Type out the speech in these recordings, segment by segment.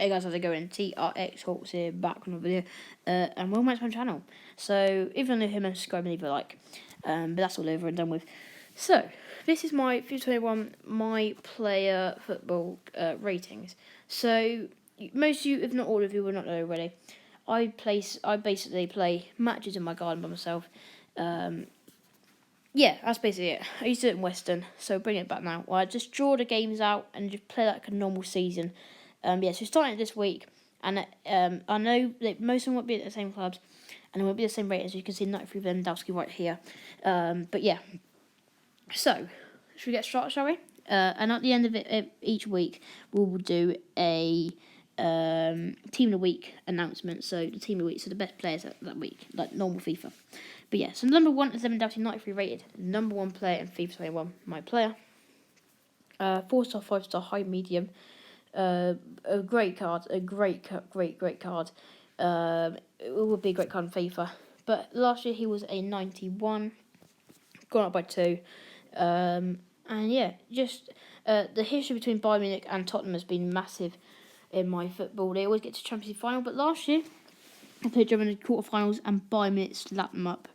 Hey guys, how's it going? TRX Hawks here, back on a video, and welcome back to my channel. So, if you're new here, subscribe and leave a like, but that's all over and done with. So, this is my FIFA 21 My Player Football ratings. So, most of you, if not all of you, will not know already. I basically play matches in my garden by myself. Yeah, that's basically it. I used to do it in Western, so bring it back now. Well, I just draw the games out and just play like a normal season. So starting this week, and I know that most of them won't be at the same clubs, and it won't be the same rate as you can see 93 Lewandowski right here. But yeah, so should we get started, shall we? And at the end of it, each week, we will do a team of the week announcement. So the team of the week, so the best players that week, like normal FIFA. But yeah, so number 1 is Lewandowski, 93 rated, number 1 player in FIFA 21, my player. 4-star, 5-star, high, medium. A great card, a great card. It would be a great card in FIFA. But last year he was a 91, gone up by 2. And yeah, just the history between Bayern Munich and Tottenham has been massive in my football. They always get to Champions League final, but last year they played Germany in the quarterfinals and Bayern Munich slapped them up.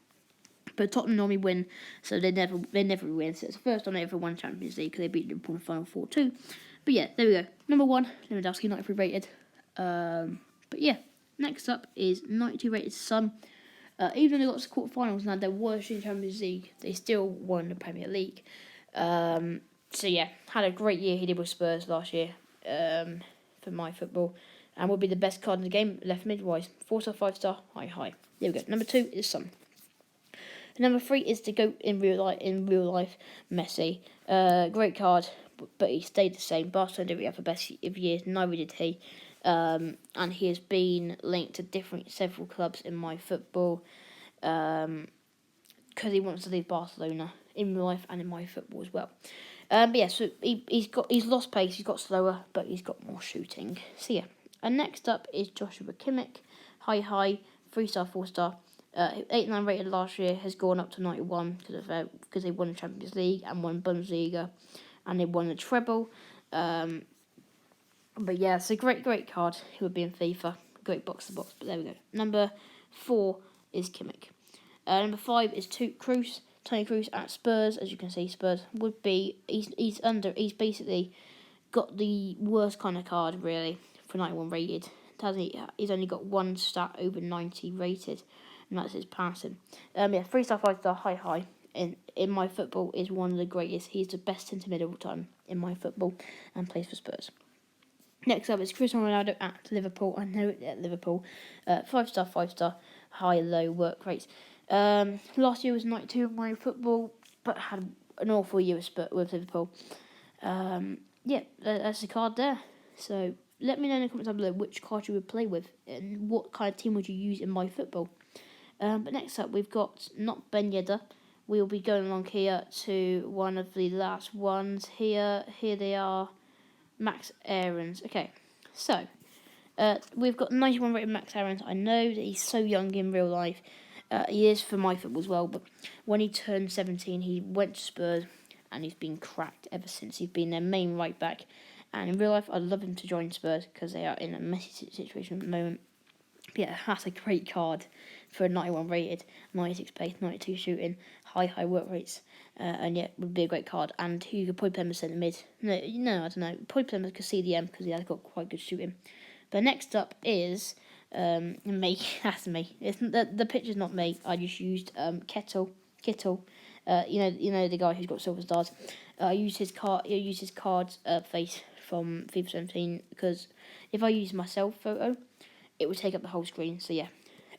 But Tottenham normally win, so they never win. So it's the first time they ever won Champions League because they beat Liverpool in the final 4-2. But yeah, there we go. Number 1, Lewandowski, 93 rated. But yeah, next up is 92 rated Son. Even though they got to quarterfinals now, they're worse in Champions League. They still won the Premier League. So yeah, had a great year he did with Spurs last year. For my football, and would be the best card in the game left mid-wise. 4-star, 5-star, high. There we go. Number 2 is Son. Number 3 is the GOAT in real life, Messi. Great card, but he stayed the same. Barcelona didn't have the best of years, neither did he. And he has been linked to several clubs in my football, because he wants to leave Barcelona in real life and in my football as well. But yeah, so he's lost pace, he's got slower, but he's got more shooting. So yeah. And next up is Joshua Kimmich, high, 3-star, 4-star. 89 rated last year, has gone up to 91 because they won the Champions League and won Bundesliga, and they won the treble. But yeah, it's a great card. He would be in FIFA. Great box to box. But there we go. Number 4 is Kimmich. Number 5 is Kroos. Toni Kroos at Spurs. As you can see, Spurs would be. He's basically got the worst kind of card really for 91 rated. He's only got 1 stat over 90 rated, and that's his passing. 3-star, 5-star, high. In my football is one of the greatest. He's the best centre mid of all time in my football, and plays for Spurs. Next up is Cristiano Ronaldo at Liverpool. I know it at Liverpool. 5-star, 5-star, high-low work rates. Last year was 92 in my football, but had an awful year with Liverpool. Yeah, that's the card there. So let me know in the comments down below which card you would play with and what kind of team would you use in my football. But next up, we've got not Ben Yedder. We'll be going along here to one of the last ones. Here they are, Max Aarons. Okay, so we've got 91 rated Max Aarons. I know that he's so young in real life. He is for my football as well, but when he turned 17, he went to Spurs, and he's been cracked ever since. He's been their main right back, and in real life, I'd love him to join Spurs because they are in a messy situation at the moment. But yeah, that's a great card for a 91 rated, 96 pace, 92 shooting, high work rates, and yeah, would be a great card. And you could probably play him as centre mid. No, I don't know. Probably play him as CDM because he has got quite good shooting. But next up is me. That's me. It's the picture's not me. I just used Kittel. You know the guy who's got silver stars. I used his card face from FIFA 17 because if I use my self photo, it would take up the whole screen. So yeah.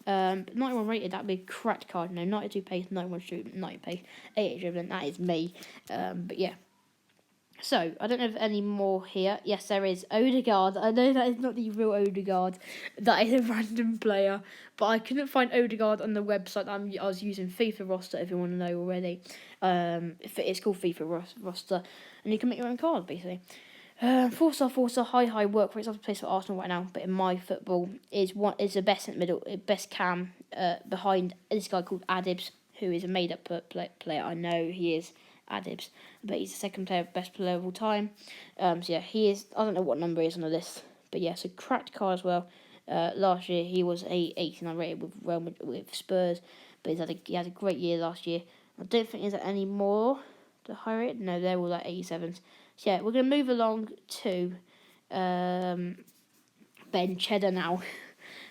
91 rated, that'd be a cracked card. No, 92 pace, 91 shooting, 90 pace, 88 dribbling. That is me. But yeah. So, I don't know if any more here. Yes, there is. Odegaard. I know that is not the real Odegaard. That is a random player. But I couldn't find Odegaard on the website I was using. FIFA roster, if you want to know already. It's called FIFA roster. And you can make your own card, basically. 4-star, high work rates. I've plays for Arsenal right now. But in my football, is the best in the middle, best cam behind this guy called Adibs, who is a made-up player. I know he is. Adibs, but he's the second best player of all time. So yeah, he is. I don't know what number he is on the list, But yeah, so cracked card as well. Last year he was a 89 rated with Spurs, but he had a great year last year. I don't think he's at any more the high rate. No, they're all like 87s. So yeah, we're gonna move along to Ben Cheddar now.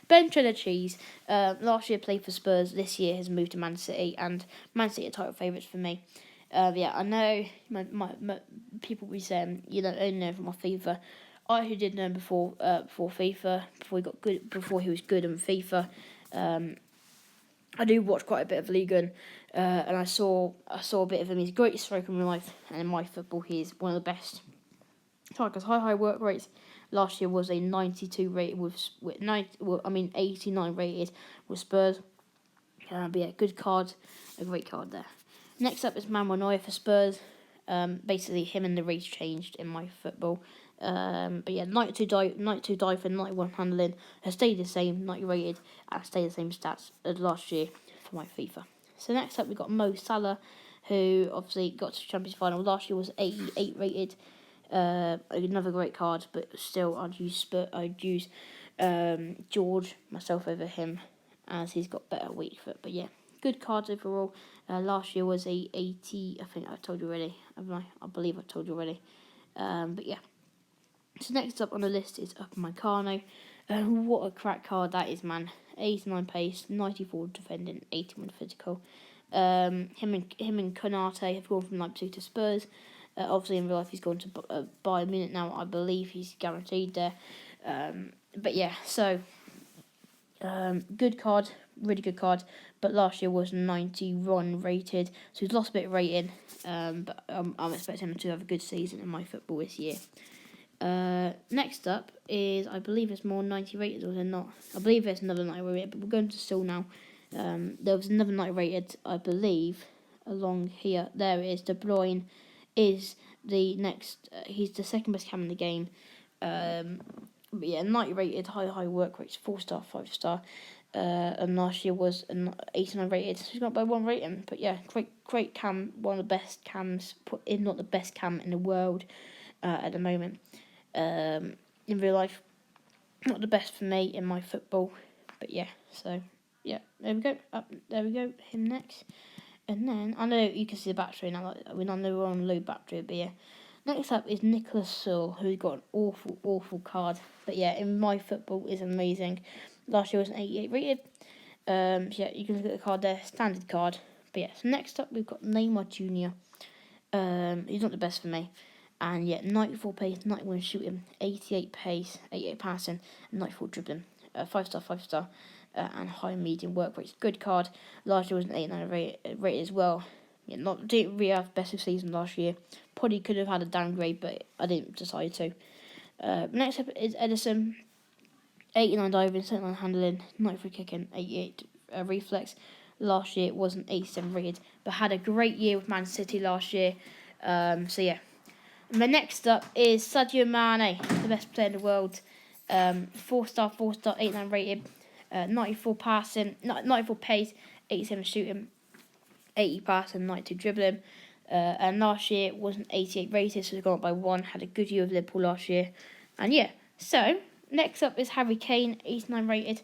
Ben Cheddar Cheese. Last year played for Spurs. This year has moved to Man City, and Man City are title favourites for me. Yeah, I know my people will be saying you don't only know from my FIFA. I who did know him before FIFA, before he was good on FIFA. I do watch quite a bit of Ligue 1, and I saw a bit of him. He's a great striker in real life, and in my football, he's one of the best strikers. High work rates. Last year was a 92 rated with 89 rated with Spurs. But yeah, good card, a great card there. Next up is Manuel Neuer for Spurs. Basically, him and the race changed in my football. But yeah, 92 dive and 91 handling has stayed the same, 90 rated, and stayed the same stats as last year for my FIFA. So next up we've got Mo Salah, who obviously got to the Champions final. Last year was 88 rated. Another great card, but still I'd use George myself over him, as he's got better weak foot. But yeah, good cards overall. Last year was a 80. I think I told you already. I believe I told you already. But yeah. So next up on the list is Upamecano. What a crack card that is, man. 89 pace, 94 defending, 81 physical. Him and Konate have gone from Leipzig to Spurs. Obviously, in real life, he's gone to Bayern Munich now. I believe he's guaranteed there. But yeah, so good card, really good card. But last year was 91 rated, so he's lost a bit of rating. But I'm expecting him to have a good season in my football this year. Next up is, I believe it's more 90 rated, or is it not? I believe there's another 90 rated, but we're going to still now. There was another 90 rated, I believe, along here. There it is. De Bruyne is the next. He's the second best cam in the game. But yeah, 90 rated, high work rates, 4-star, 5-star. And last year was an 89 rated. So he's got by one rating. But yeah, great cam, one of the best cams, if not the best cam in the world at the moment. In real life, not the best for me in my football, but yeah. So yeah, there we go. There we go. Him next, and then I know you can see the battery now. I know we're on low battery, but yeah. Next up is Nicholas Searle, who's got an awful card, but yeah, in my football is amazing. Last year was an 88 rated. So yeah, you can look at the card there, standard card. But yeah, so next up we've got Neymar Jr. He's not the best for me. And yeah, 94 pace, 91 shooting, 88 pace, 88 passing, and 94 dribbling. 5-star, and high medium work rates. Good card. Last year was an 89 rate as well. Yeah, didn't really have best of season last year. Probably could have had a downgrade, but I didn't decide to. Next up is Edison. 89 diving, 79 handling, 93 kicking, 88 reflex. Last year it wasn't 87 rated, but had a great year with Man City last year. So yeah. And the next up is Sadio Mane, the best player in the world. 4-star, 89 rated, 94 passing, 94 pace, 87 shooting, 80 passing, 92 dribbling. And last year wasn't 88 rated, so it's gone up by one. Had a good year with Liverpool last year. And yeah, so next up is Harry Kane, 89 rated,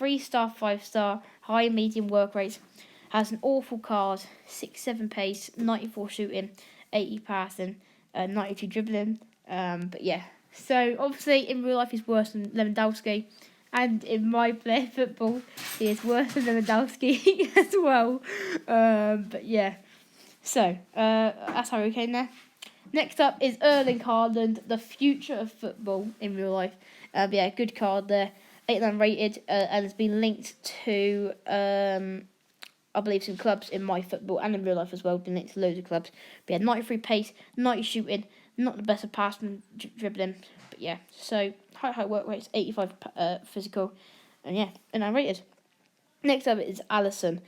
3-star, 5-star, high medium work rates. Has an awful card, 6-7 pace, 94 shooting, 80 passing, 92 dribbling. But yeah, so obviously in real life he's worse than Lewandowski, and in my player football he is worse than Lewandowski as well. But yeah, so that's Harry Kane there. Next up is Erling Haaland, the future of football in real life. But yeah, good card there, 89 rated, and has been linked to I believe some clubs in my football and in real life as well. Been linked to loads of clubs. But yeah, 93 pace, 90 shooting, not the best of passing, dribbling. But yeah, so high work rates, 85 physical, and yeah, and I'm rated. Next up is Alisson.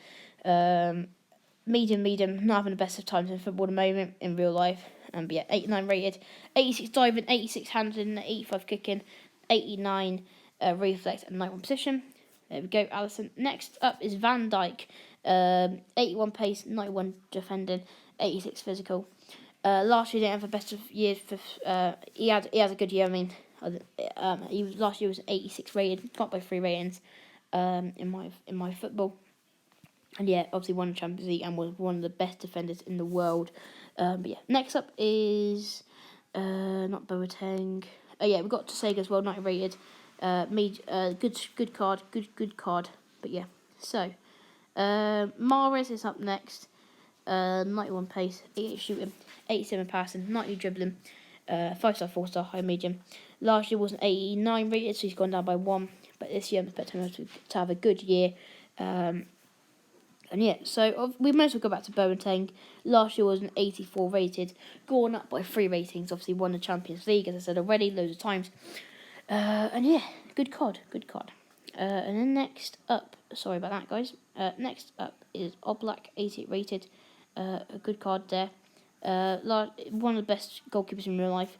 Medium, not having the best of times in football at the moment in real life. But yeah, 89 rated, 86 diving, 86 handling, 85 kicking, 89 reflex, and 91 position. There we go, Alisson. Next up is Van Dijk. 81 pace, 91 defending, 86 physical. Last year didn't have the best of years. He had a good year. I mean, He was last year was 86 rated, got by 3 ratings in my football. And yeah, obviously won the Champions League and was one of the best defenders in the world. But yeah, next up is not Boateng. Oh yeah, we've got Sega as well, 90 rated. Good card. But yeah, so Mahrez is up next. 91 pace, 88 shooting, 87 passing, 90 dribbling, 5-star, 4-star, high medium. Last year wasn't 89 rated, so he's gone down by 1. But this year I'm expecting him to have a good year. And yeah, so we might as well go back to Boateng. Last year was an 84 rated, gone up by 3 ratings. Obviously won the Champions League, as I said already, loads of times. And yeah, good card. And then next up, sorry about that, guys. Next up is Oblak, 88 rated. A good card there. One of the best goalkeepers in real life.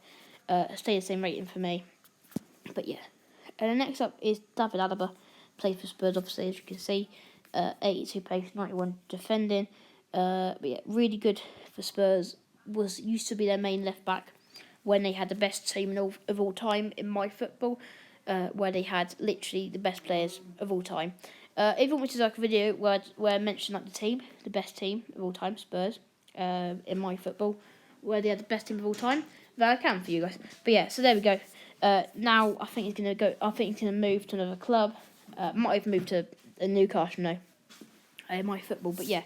Stay the same rating for me. But yeah. And then next up is David Alaba. Plays for Spurs, obviously, as you can see. 82 pace, 91 defending. But yeah, really good for Spurs. Used to be their main left back when they had the best team of all time in my football, where they had literally the best players of all time. If you want me to like a video where I mention like the best team of all time, Spurs, in my football, where they had the best team of all time, then I can for you guys. But yeah, so there we go. Now I think he's gonna move to another club. Might even move to Newcastle now. In my football, but yeah.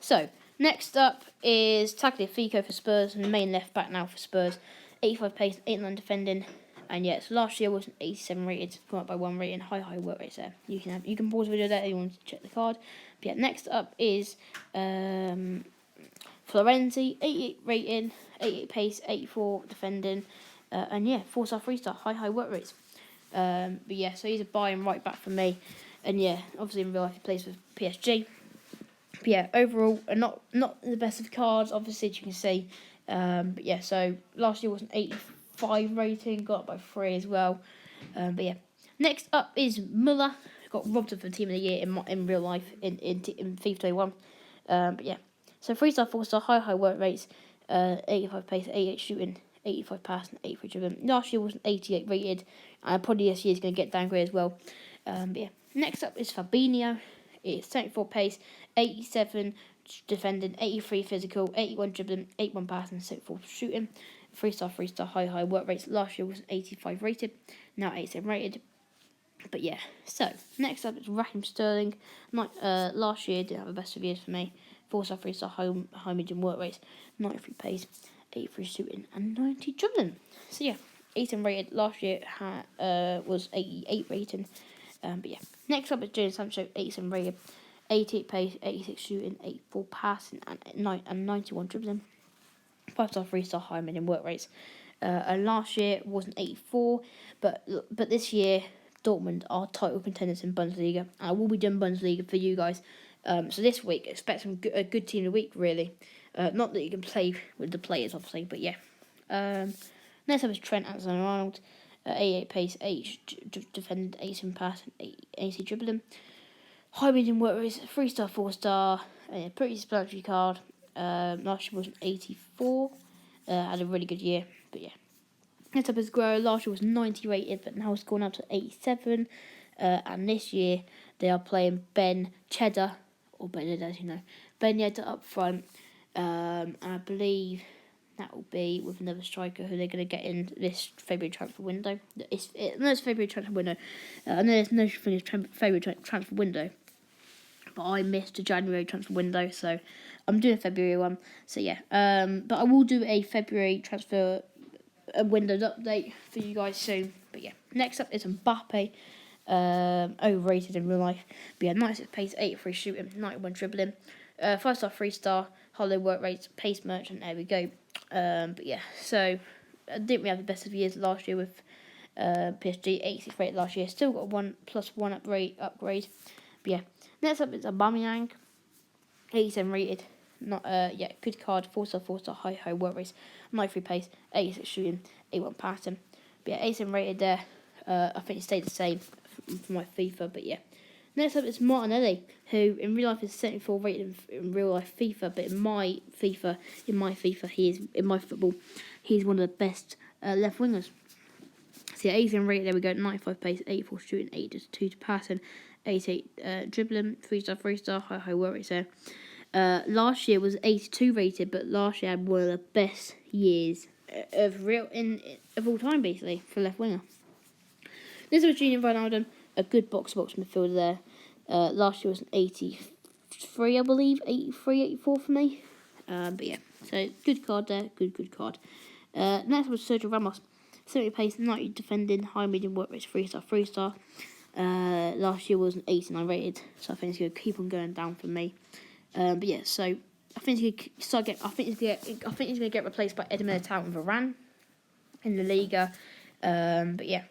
So next up is Tagliafico for Spurs, and the main left back now for Spurs. 85 pace, 89 defending, and yeah. So last year was an 87 rated, gone up by 1 rating. High work rates there. You can pause the video there if you want to check the card. But yeah, next up is Florenzi, 88 rating, 88 pace, 84 defending, and yeah, 4-star, 3-star, high work rates. But yeah, so he's a buying right back for me, and yeah, obviously in real life he plays for PSG. But yeah, overall, not the best of cards, obviously, as you can see. But yeah, so last year was an 85 rating, got up by 3 as well. But yeah, next up is Muller. Got robbed of the team of the year in real life in FIFA 21. But yeah, so 3-star, 4-star, high work rates, 85 pace, 88 shooting, 85 passing, 83 dribbling. Last year was an 88 rated, and probably this year's going to get downgraded as well. But yeah, next up is Fabinho. It's 74 pace, 87 defending, 83 physical, 81 dribbling, 81 passing, 74 shooting, 3-star, high work rates. Last year was 85 rated, now 87 rated. But yeah, so next up is Raheem Sterling. Last year didn't have the best of years for me. 4-star, 3-star, high medium work rates, 93 pace, 83 shooting, and 90 dribbling. So yeah, 87 rated. Last year was 88 rating. But yeah, next up is Jadon Sancho, 87 rated, 88 pace, 86 shooting, 84 passing, and 91 dribbling. 5-star, 3-star, high medium work rates. And last year wasn't 84, but this year Dortmund are title contenders in Bundesliga. I will be doing Bundesliga for you guys. So this week, expect a good team of the week, really. Not that you can play with the players, obviously, but yeah. Next up is Trent Alexander-Arnold. 88 pace, 8 defend, 87 pass, 80 dribbling. High medium work rates, 3-star, 4-star. Pretty explanatory card. Last year was an 84. Had a really good year, but yeah. Next up is Guerrero. Last year was 90 rated, but now it's gone up to 87. And this year they are playing Ben Cheddar, or Ben, as you know, Ben Yedder up front. And I believe that will be with another striker who they're going to get in this February transfer window. It's February transfer window. I know there's no February transfer window, but I missed the January transfer window, so I'm doing a February one. So yeah, but I will do a February transfer windows update for you guys soon. But yeah, next up is Mbappe. Overrated in real life. But yeah, 96 pace, 83 shooting, 91 dribbling. 5-star, 3-star, holiday work rates, pace merchant. There we go. But yeah, so I didn't really have the best of years last year with PSG. 86 rated last year. Still got a 1+1 upgrade. But yeah, next up is Aubameyang. 87 rated. Good card. 4-star, high work rates, 93 pace, 86 shooting, 81 passing. But yeah, 87 rated there. I think it stayed the same for my FIFA. But yeah, next up is Martinelli, who in real life is 74 rated in real life FIFA, but in my FIFA, he is in my football, he's one of the best left wingers. So yeah, 87 rated, there we go, 95 pace, 84 shooting, 82 to passing, 88 dribbling, 3-star, high work rates there. Last year was 82 rated, but last year had one of the best years of all time, basically, for left winger. This was Junior Ronaldo, a good box-to-box midfielder there. Last year was an 83, I believe, 83, 84 for me. But yeah, so good card there, good card. Next was Sergio Ramos, 70 pace, 90 defending, high medium work rates, 3-star. Last year was an 89 rated, so I think it's going to keep on going down for me. But yeah, so I think he's going to get replaced by Eder Militao and Varane in the Liga. But yeah,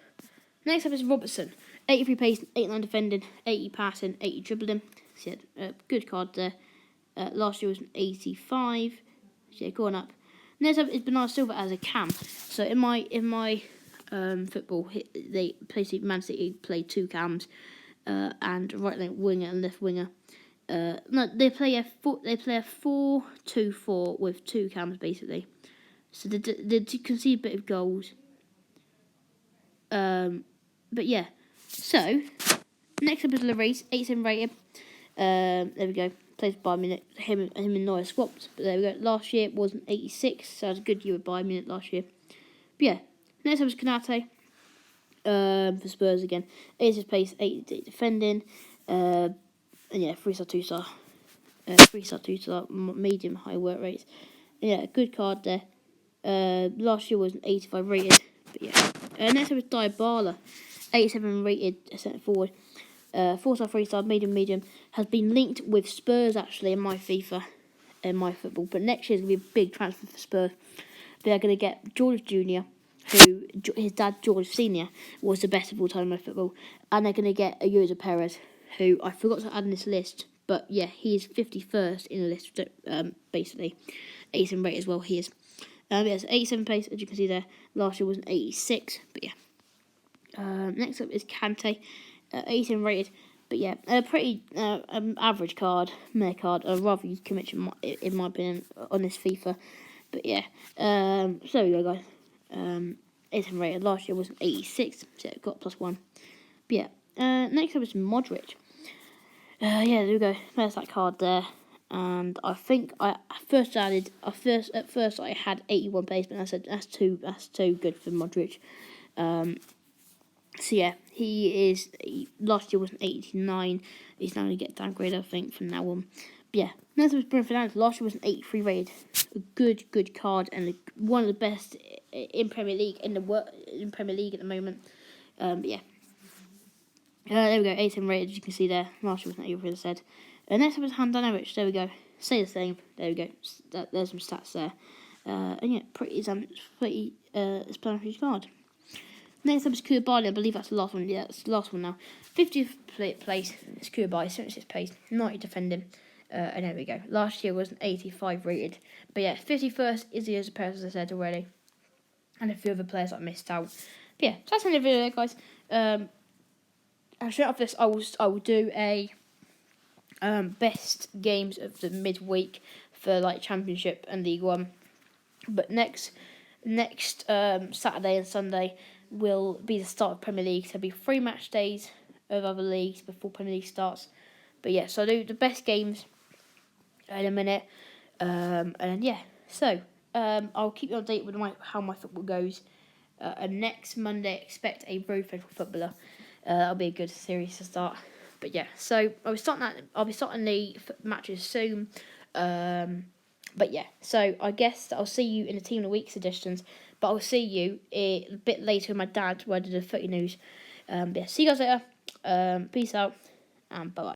next up is Robertson, 83 pace, 89 defending, 80 passing, 80 dribbling. So yeah, good card there. Last year was an 85. So yeah, going up. Next up is Bernardo Silva as a cam. So in my football, Man City played 2 cams, and right winger and left winger. No, they play a 4-2-4 with 2 cams basically. So they concede a bit of goals. But yeah. So next up is Lloris, 87 rated. There we go. Plays Bayern Munich. Him and Neuer swapped. But there we go. Last year was an 86, so it was a good year with Bayern Munich last year. But yeah. Next up is Konate. For Spurs again. 86 pace, 80 defending. And yeah, 3-star, 2-star. 3-star, 2-star, medium, high work rates. And yeah, good card there. Last year was an 85 rated. But yeah. Next up is Dybala. 87 rated centre forward. 4-star, 3-star, medium, has been linked with Spurs actually in my FIFA, in my football. But next year's going to be a big transfer for Spurs. They're going to get George Jr., who his dad George Senior was the best of all time in my football, and they're going to get a Jose Perez, who I forgot to add in this list, but yeah, he is 51st in the list, basically. 87 rated as well, he is. Yes, 87 pace, as you can see there. Last year was an 86, but yeah. Next up is Kante, 87 rated, but yeah, a pretty average card, meh card. I'd rather use Kimmich in my opinion on this FIFA, but yeah. So there we go, guys. 87 rated. Last year was an 86, so it got +1. But yeah. Next up is Modric. Yeah, there we go. There's that card there. And I think at first I had 81 pace, but I said that's too good for Modric. So yeah, last year was an 89. He's now going to get downgraded, I think, from now on. But yeah, next was Bruno Fernandes. Last year was an 83 rated. A good card, and one of the best in Premier League in Premier League at the moment. But yeah. There we go, 87 rated, as you can see there. Last year was an 83, as I said. Next up is Handanovic. There we go. Say the same. There we go. There's some stats there. And yeah, pretty explanatory card. Next up is Koulibaly. I believe that's the last one. Yeah, that's the last one now. 50th place is Koulibaly, 76 pace, 90 defending. And there we go. Last year was an 85 rated. But yeah, 51st is the Jose Perez, as I said already. And a few other players that I missed out. But yeah, that's the end of the video, guys. After this, I will do a best games of the midweek for like Championship and League One. But next Saturday and Sunday will be the start of Premier League. So there'll be 3 match days of other leagues before Premier League starts. But yeah, so I'll do the best games in a minute. And yeah, so I'll keep you updated with how my football goes. And next Monday, expect a very faithful footballer. That'll be a good series to start. But yeah, so I'll be starting the matches soon. But yeah, so I guess I'll see you in the Team of the Week suggestions. But I'll see you a bit later with my dad, where I did the footy news. Yeah, see you guys later. Peace out, and bye-bye.